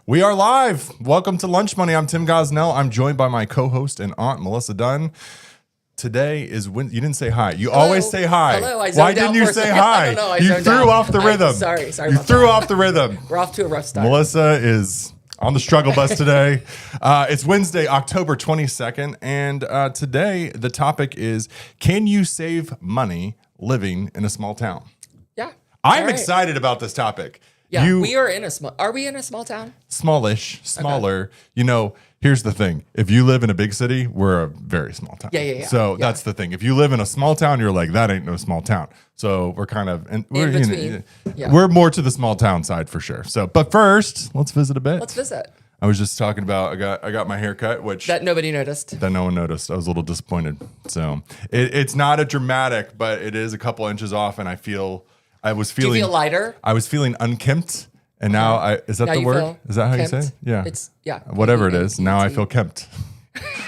We are live. Welcome to Lunch Money. I'm Tim Gosnell. I'm joined by my co-host and aunt, Melissa Dunn. Today is when you didn't say hi. You always say hi. Hello. Why didn't you say hi? I don't know. You threw off the rhythm. Sorry. You threw off the rhythm. We're off to a rough start. Melissa is on the struggle bus today. It's Wednesday, October 22nd. And today the topic is, can you save money living in a small town? Yeah. I'm excited about this topic. Yeah, we are in a small. Are we in a small town? Smallish, smaller. Okay. You know, here's the thing: if you live in a big city, we're a very small town. Yeah. So that's the thing. If you live in a small town, you're like, that ain't no small town. So we're kind of we're in between. We're more to the small town side for sure. So, but first, let's visit a bit. Let's visit. I was just talking about I got my hair cut, which that nobody noticed. That no one noticed. I was a little disappointed. So it's not a dramatic, but it is a couple inches off, and I was feeling. Do you feel lighter? I was feeling unkempt, and now is that now the you word? feel Is that how kempt? you say? Yeah. It's Whatever it is. Now I feel kempt.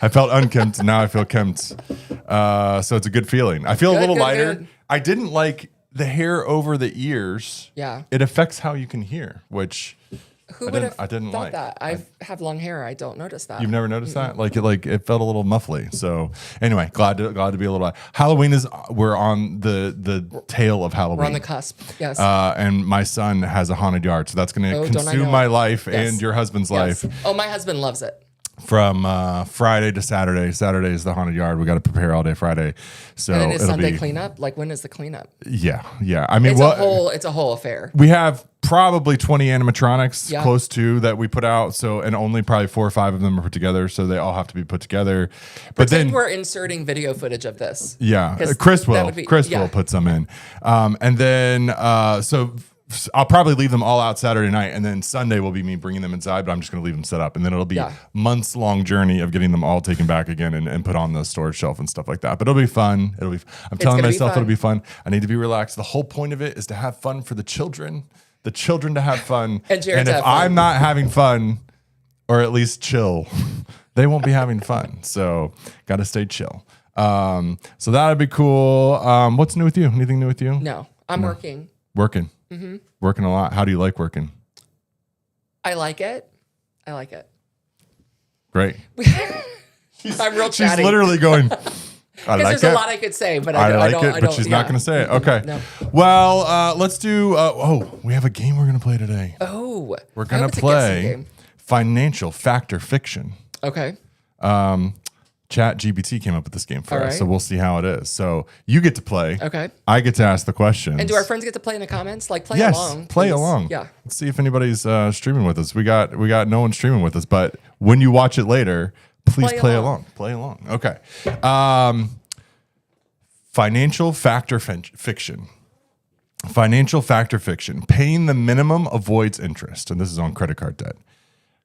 I felt unkempt, and now I feel kempt. So it's a good feeling. I feel a little lighter. Good. I didn't like the hair over the ears. Yeah. It affects how you can hear, which I didn't thought like that. I have long hair. I don't notice that. You've never noticed that? Like it felt a little muffly. So anyway, glad to be a little. Halloween we're on the tail of Halloween. We're on the cusp. Yes. And my son has a haunted yard, so that's going to consume my life and your husband's life. Oh, my husband loves it. From Friday to Saturday. Saturday is the haunted yard. We got to prepare all day Friday. So and then is Sunday cleanup? Like, when is the cleanup? Yeah. I mean, it's a whole affair. We have probably 20 animatronics close to that we put out. So, and only probably 4 or 5 of them are put together. So they all have to be put together. But then we're inserting video footage of this. Yeah. Chris will put some in. And then, so I'll probably leave them all out Saturday night, and then Sunday will be me bringing them inside, but I'm just going to leave them set up. And then it'll be months long journey of getting them all taken back again and put on the storage shelf and stuff like that. But it'll be fun. I'm telling myself it'll be fun. I need to be relaxed. The whole point of it is to have fun for the children to have fun. and if I'm not having fun, or at least chill, they won't be having fun. So got to stay chill. So that'd be cool. What's new with you? Anything new with you? No, I'm working. Working. Mm-hmm. Working a lot. How do you like working? I like it. Great. I'm real chatty. She's literally going, I like it. There's a lot I could say, but I like it, but she's not going to say it. Okay. No. Well, let's do, we have a game we're going to play today. Oh. We're going to play Financial Fact or Fiction. Okay. ChatGPT came up with this game for us, so we'll see how it is. So you get to play. Okay. I get to ask the questions. And do our friends get to play in the comments? Like, play along. Yes, play along. Yeah. Let's see if anybody's streaming with us. We got no one streaming with us, but when you watch it later, please play along. Play along. Okay. Financial Fact or Fiction. Financial Fact or Fiction. Paying the minimum avoids interest, and this is on credit card debt.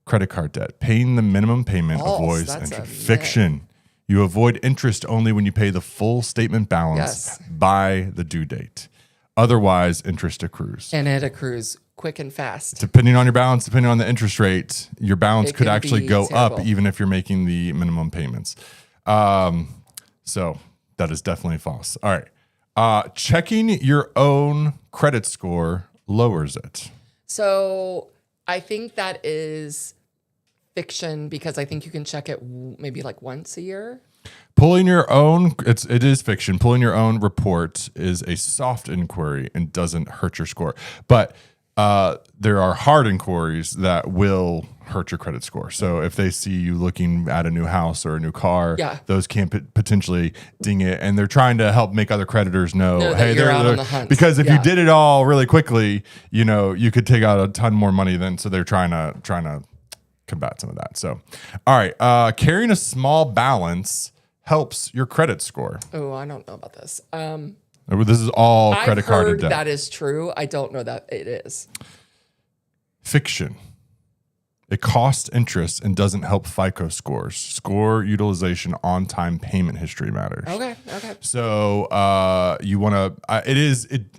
Credit card debt. Paying the minimum payment avoids interest. Fiction. You avoid interest only when you pay the full statement balance by the due date. Otherwise, interest accrues. And it accrues quick and fast. Depending on your balance, depending on the interest rate, your balance could actually go up even if you're making the minimum payments. So that is definitely false. All right. Checking your own credit score lowers it. So I think that is fiction, because I think you can check it maybe like once a year. Pulling your own, it is fiction. Pulling your own report is a soft inquiry and doesn't hurt your score. But there are hard inquiries that will hurt your credit score. So if they see you looking at a new house or a new car, those can potentially ding it. And they're trying to help make other creditors know, hey, you're out on the hunt. Because if you did it all really quickly, you could take out a ton more money then. So they're trying to combat some of that. So, all right. Carrying a small balance helps your credit score. Oh, I don't know about this. This is all credit card and debt. That is true. I don't know that it is. Fiction. It costs interest and doesn't help FICO scores. Score utilization, on-time payment history matters. Okay. So you want to.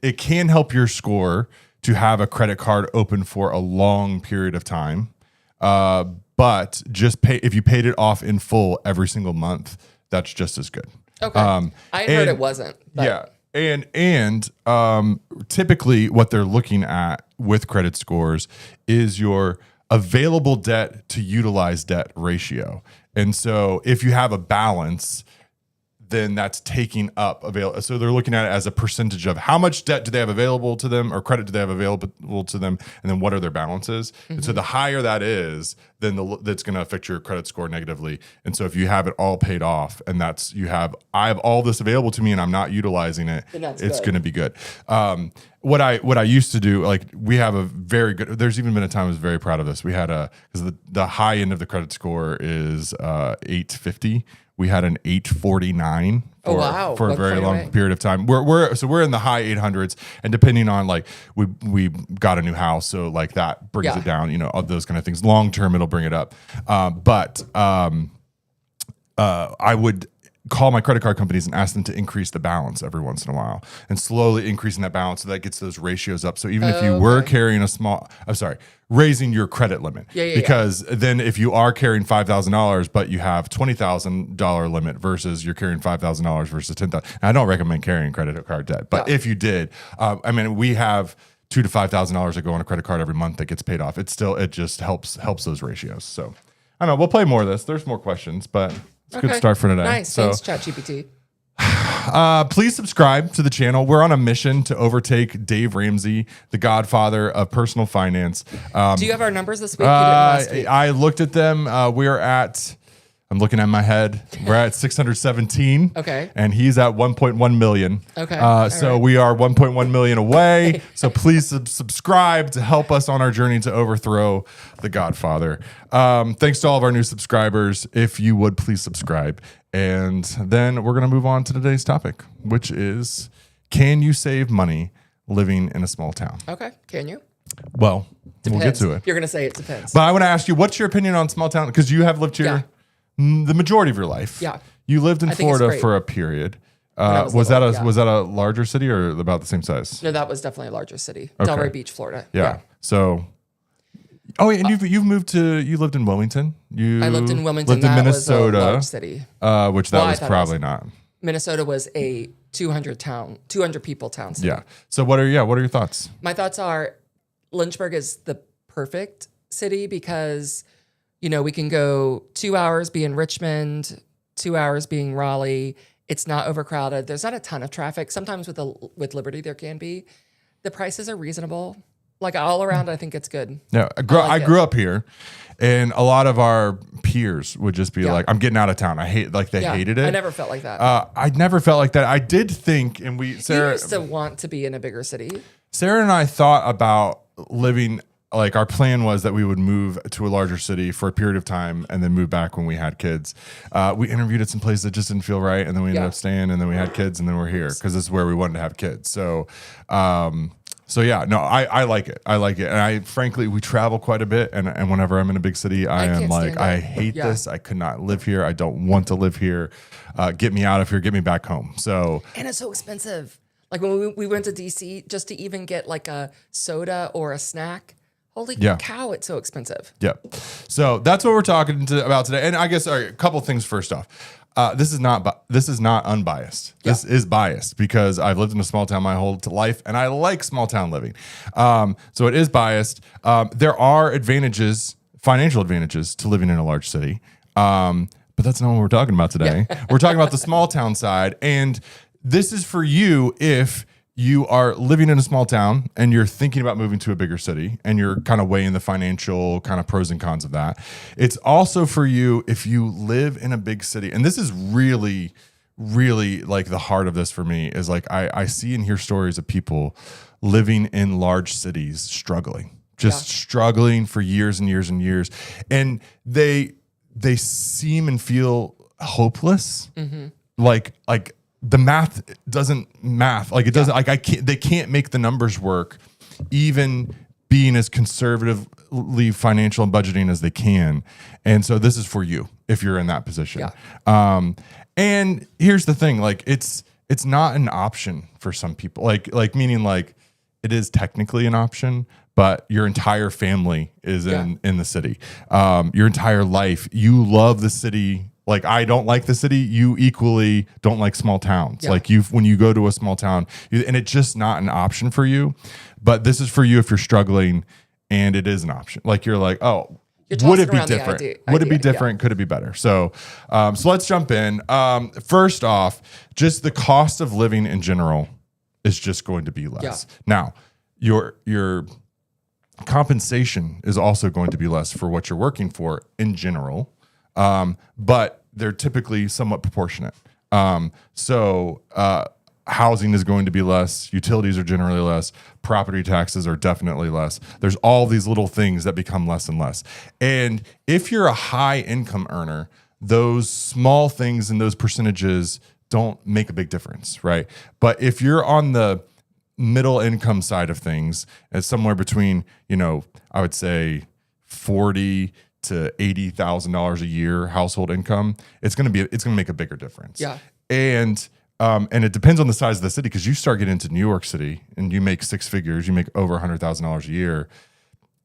It can help your score to have a credit card open for a long period of time. But just pay if you paid it off in full every single month. That's just as good. Okay. I heard it wasn't. Yeah. And typically what they're looking at with credit scores is your available debt to utilized debt ratio. And so if you have a balance, then that's taking up available. So they're looking at it as a percentage of how much debt do they have available to them, or credit do they have available to them, and then what are their balances. And so the higher that is, then that's going to affect your credit score negatively. And so if you have it all paid off, and I have all this available to me and I'm not utilizing it, it's going to be good. What I used to do, like, we have a very good, there's even been a time I was very proud of this. We had because the high end of the credit score is 850. We had an 849 for a very long period of time. We're in the high 800s, and depending on, like, we got a new house, so like that brings it down, all those kind of things. Long term, it'll bring it up. But I would call my credit card companies and ask them to increase the balance every once in a while, and slowly increasing that balance so that gets those ratios up. So even if you were carrying raising your credit limit, because then if you are carrying $5,000 but you have $20,000 limit versus you're carrying $5,000 versus $10,000. I don't recommend carrying credit card debt, but if you did, we have $2,000 to $5,000 that go on a credit card every month that gets paid off. It just helps those ratios. So I don't know. We'll play more of this. There's more questions, but it's a good start for today. Nice. Thanks, ChatGPT. Please subscribe to the channel. We're on a mission to overtake Dave Ramsey, the godfather of personal finance. Do you have our numbers this week? You didn't last week. I looked at them. I'm looking at my head. We're at 617. Okay. And he's at 1.1 million. Okay. So we are 1.1 million away. So please subscribe to help us on our journey to overthrow the Godfather. Thanks to all of our new subscribers. If you would please subscribe. And then we're going to move on to today's topic, which is, can you save money living in a small town? Okay. Can you? Well, we'll get to it. You're going to say it depends. But I want to ask you, what's your opinion on small town? Because you have lived here the majority of your life. Yeah. You lived in Florida for a period. Was that a larger city or about the same size? No, that was definitely a larger city. Okay. Delray Beach, Florida. Yeah. So, and you lived in Wilmington. I lived in Wilmington. Lived in Minnesota, was a large city. Which was probably not. Minnesota was a 200 people town city. Yeah. So what are your thoughts? My thoughts are, Lynchburg is the perfect city because, we can go 2 hours, be in Richmond, 2 hours being Raleigh. It's not overcrowded. There's not a ton of traffic. Sometimes with Liberty there can be. The prices are reasonable. Like, all around, I think it's good. Yeah, I grew up here, and a lot of our peers would just be like, "I'm getting out of town." They hated it. I never felt like that. I never felt like that. I did think, and Sarah you used to want to be in a bigger city. Sarah and I thought about living. Like, our plan was that we would move to a larger city for a period of time and then move back when we had kids. We interviewed at some places that just didn't feel right, and then we ended up staying, and then we had kids, and then we're here because this is where we wanted to have kids. So, I like it. I like it. And frankly, we travel quite a bit. And whenever I'm in a big city, I am like, I hate this. I could not live here. I don't want to live here. Get me out of here. Get me back home. And it's so expensive. Like, when we went to DC, just to even get like a soda or a snack, holy cow, it's so expensive. Yeah. So that's what we're talking about today. And I guess, a couple things first off. This is not unbiased. Yeah. This is biased because I've lived in a small town my whole life, and I like small town living. So it is biased. There are financial advantages to living in a large city. But that's not what we're talking about today. We're talking about the small town side. And this is for you if you are living in a small town and you're thinking about moving to a bigger city and you're kind of weighing the financial kind of pros and cons of that. It's also for you if you live in a big city. And this is really, really like the heart of this for me is like, I see and hear stories of people living in large cities struggling for years and years and years. And they seem and feel hopeless. Mm-hmm. Like, the math doesn't math. Like, it doesn't, they can't make the numbers work, even being as conservatively financial and budgeting as they can. And so this is for you if you're in that position. Yeah. And here's the thing, like, it's not an option for some people, like meaning like it is technically an option, but your entire family is in the city. Your entire life, you love the city. Like, I don't like the city. You equally don't like small towns. Yeah. Like, when you go to a small town, and it's just not an option for you. But this is for you if you're struggling and it is an option. Like you're like, oh, would it be different? Would it be different? Could it be better? So, so let's jump in. First off, just the cost of living in general is just going to be less. Now, your compensation is also going to be less for what you're working for in general, but they're typically somewhat proportionate. Housing is going to be less. Utilities are generally less. Property taxes are definitely less. There's all these little things that become less and less. And if you're a high income earner, those small things and those percentages don't make a big difference, right? But if you're on the middle income side of things, it's somewhere between, I would say $40,000 to $80,000 a year household income, it's going to make a bigger difference. Yeah. And it depends on the size of the city, because you start getting into New York City and you make six figures, you make over $100,000 a year.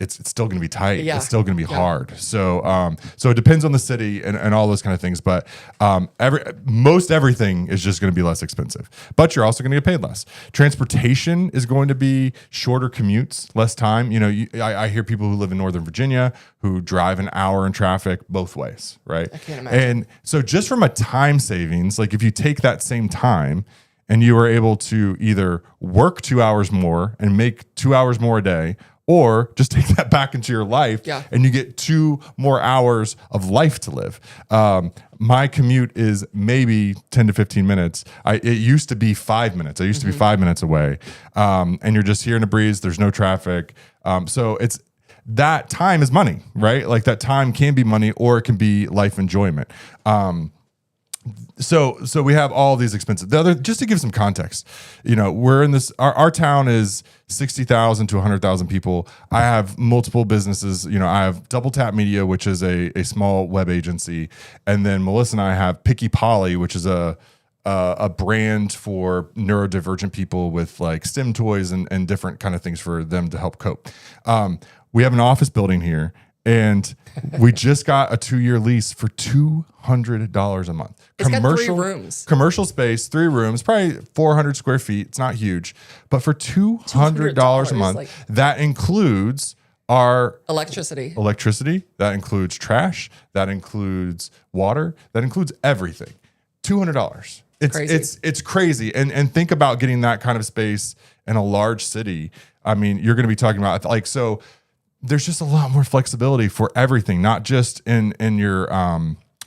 It's still going to be tight. Yeah. It's still going to be hard. So, so it depends on the city and all those kind of things. But most everything is just going to be less expensive. But you're also going to get paid less. Transportation is going to be shorter commutes, less time. I hear people who live in Northern Virginia who drive an hour in traffic both ways, right? I can't imagine. And so just from a time savings, like if you take that same time and you are able to either work 2 hours more and make 2 hours more a day, or just take that back into your life and you get 2 more hours of life to live. My commute is maybe 10 to 15 minutes. It used to be 5 minutes. I used to be 5 minutes away. And you're just here in a breeze. There's no traffic. So that time is money, right? Like that time can be money, or it can be life enjoyment. So we have all these expenses. Just to give some context, we're in this. Our town is 60,000 to 100,000 people. I have multiple businesses. I have Double Tap Media, which is a small web agency, and then Melissa and I have Picky Polly, which is a brand for neurodivergent people with like STEM toys and different kind of things for them to help cope. We have an office building here. And we just got a 2-year lease for $200 a month. It's got 3 rooms. Commercial space, 3 rooms, probably 400 square feet. It's not huge. But for $200 a month, that includes our electricity. That includes trash. That includes water. That includes everything. $200. It's crazy. And think about getting that kind of space in a large city. I mean, you're going to be talking about there's just a lot more flexibility for everything, not just in your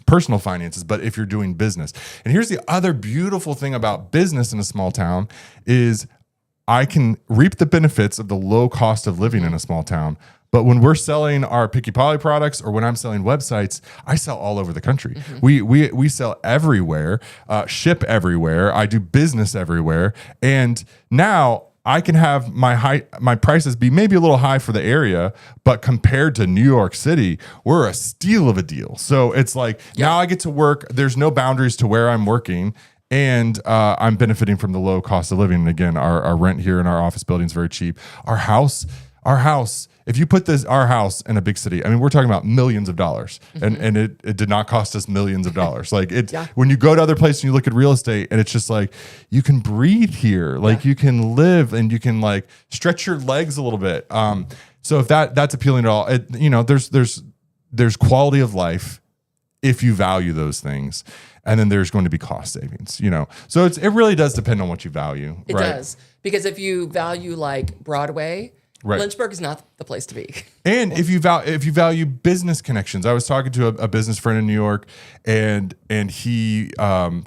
personal finances, but if you're doing business. And here's the other beautiful thing about business in a small town is I can reap the benefits of the low cost of living in a small town. But when we're selling our Picky Polly products, or when I'm selling websites, I sell all over the country. Mm-hmm. We sell everywhere, ship everywhere. I do business everywhere. And now I can have my prices be maybe a little high for the area, but compared to New York City, we're a steal of a deal. So it's like now I get to work. There's no boundaries to where I'm working, and I'm benefiting from the low cost of living. And again, our rent here in our office building is very cheap. Our house. If you put our house in a big city, I mean, we're talking about millions of dollars, and it did not cost us millions of dollars. Like when you go to other places and you look at real estate, and it's just like, you can breathe here, like you can live and you can like stretch your legs a little bit. So if that's appealing at all, there's quality of life if you value those things. And then there's going to be cost savings, So it really does depend on what you value. It does. Because if you value like Broadway, right, Lynchburg is not the place to be. And if you value business connections, I was talking to a business friend in New York, and he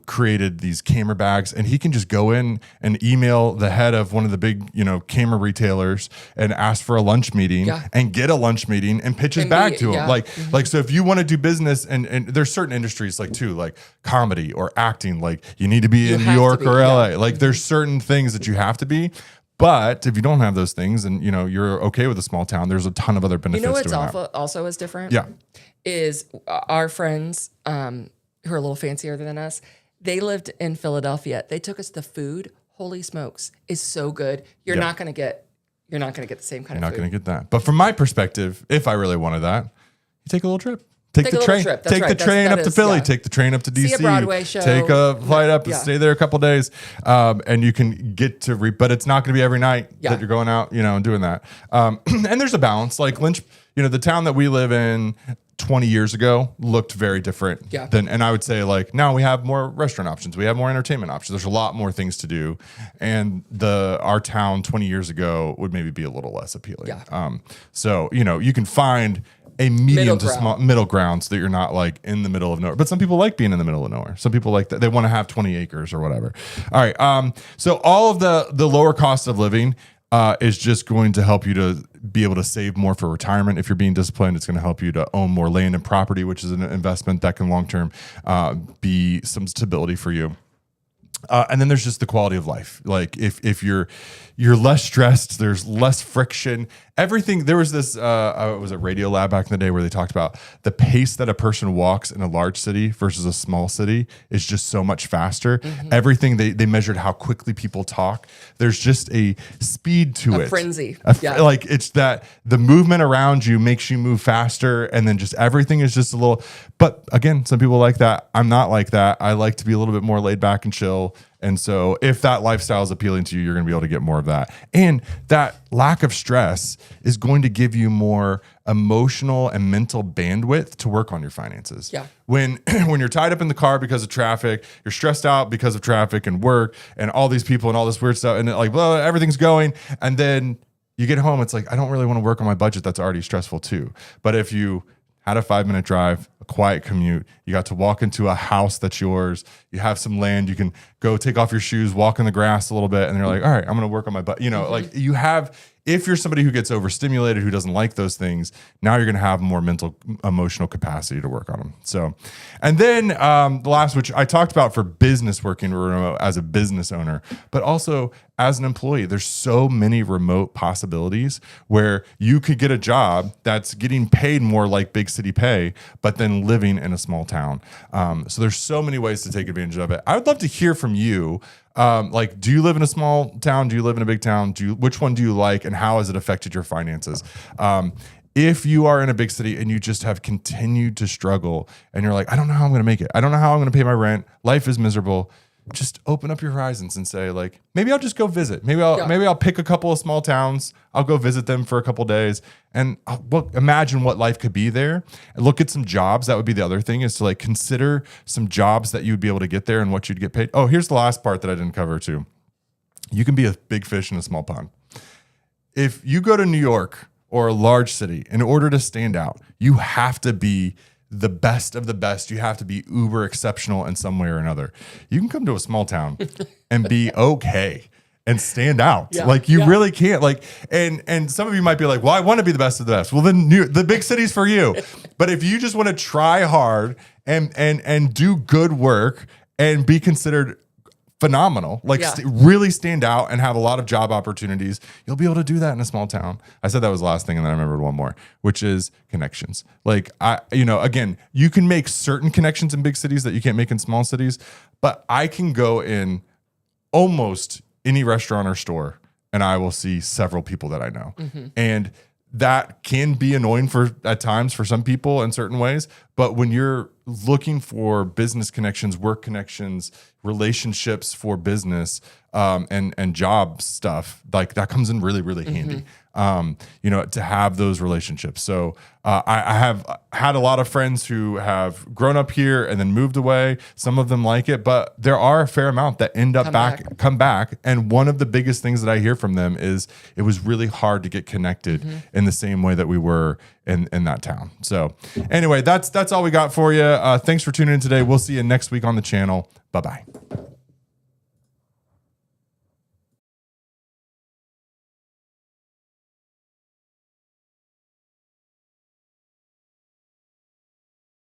created these camera bags, and he can just go in and email the head of one of the big camera retailers and ask for a lunch meeting and get a lunch meeting and pitch his bag to him. Like so if you want to do business, and there's certain industries like comedy or acting, like you need to be in New York or LA. Like there's certain things that you have to be. But if you don't have those things and you're okay with a small town, there's a ton of other benefits. What's also is different? Yeah, is our friends who are a little fancier than us. They lived in Philadelphia. They took us the food. Holy smokes, is so good. You're not going to get the same kind of food. You're not going to get that. But from my perspective, if I really wanted that, you take a little trip. take the train. Take the train up to Philly. Take the train up to DC. See a Broadway show. Take a flight up and stay there a couple days, and you can get to. But it's not going to be every night that you're going out, and doing that. And there's a balance. Like Lynch, the town that we live in 20 years ago looked very different than, and I would say like now we have more restaurant options, we have more entertainment options, there's a lot more things to do, and our town 20 years ago would maybe be a little less appealing. So you can find a medium to small middle ground so that you're not like in the middle of nowhere. But some people like being in the middle of nowhere. Some people like that. They want to have 20 acres or whatever. All right. So all of the lower cost of living is just going to help you to be able to save more for retirement. If you're being disciplined, it's going to help you to own more land and property, which is an investment that can long-term be some stability for you. And then there's just the quality of life. Like if you're less stressed, there's less friction. Everything. There was this. It was a Radio Lab back in the day where they talked about the pace that a person walks in a large city versus a small city is just so much faster. Mm-hmm. Everything they measured how quickly people talk. There's just a speed to it. Frenzy. Like it's that the movement around you makes you move faster, and then just everything is just a little. But again, some people like that. I'm not like that. I like to be a little bit more laid back and chill. And so if that lifestyle is appealing to you, you're going to be able to get more of that. And that lack of stress is going to give you more emotional and mental bandwidth to work on your finances. Yeah. When you're tied up in the car because of traffic, you're stressed out because of traffic and work and all these people and all this weird stuff, and like, well, everything's going. And then you get home, it's like, I don't really want to work on my budget. That's already stressful too. But if you had a 5-minute drive, a quiet commute, you got to walk into a house that's yours, you have some land, you can go take off your shoes, walk in the grass a little bit, and you're like, all right, I'm going to work on my butt. Like you have, if you're somebody who gets overstimulated, who doesn't like those things, now you're going to have more mental, emotional capacity to work on them. So, and then the last, which I talked about for business working remote as a business owner, but also as an employee, there's so many remote possibilities where you could get a job that's getting paid more like big city pay, but then living in a small town. So there's so many ways to take advantage of it. I would love to hear from you. Like, do you live in a small town? Do you live in a big town? Which one do you like, and how has it affected your finances? If you are in a big city and you just have continued to struggle and you're like, I don't know how I'm going to make it. I don't know how I'm going to pay my rent. Life is miserable. Just open up your horizons and say, like, maybe I'll just go visit. Maybe I'll pick a couple of small towns. I'll go visit them for a couple of days and imagine what life could be there. And look at some jobs. That would be the other thing, is to like consider some jobs that you'd be able to get there and what you'd get paid. Oh, here's the last part that I didn't cover too. You can be a big fish in a small pond. If you go to New York or a large city, in order to stand out, you have to be the best of the best. You have to be uber exceptional in some way or another. You can come to a small town and be okay and stand out. Yeah, like you really can't. Like, and some of you might be like, well, I want to be the best of the best. Well, then the big city's for you. But if you just want to try hard and do good work and be considered phenomenal, like really stand out and have a lot of job opportunities, you'll be able to do that in a small town. I said that was the last thing, and then I remembered one more, which is connections. Like again, you can make certain connections in big cities that you can't make in small cities, but I can go in almost any restaurant or store and I will see several people that I know. Mm-hmm. And that can be annoying at times for some people in certain ways. But when you're looking for business connections, work connections, relationships for business, and job stuff, like that comes in really, really handy. To have those relationships. So I have had a lot of friends who have grown up here and then moved away. Some of them like it, but there are a fair amount that end up come back. And one of the biggest things that I hear from them is it was really hard to get connected in the same way that we were in that town. So anyway, that's all we got for you. Thanks for tuning in today. We'll see you next week on the channel. Bye-bye.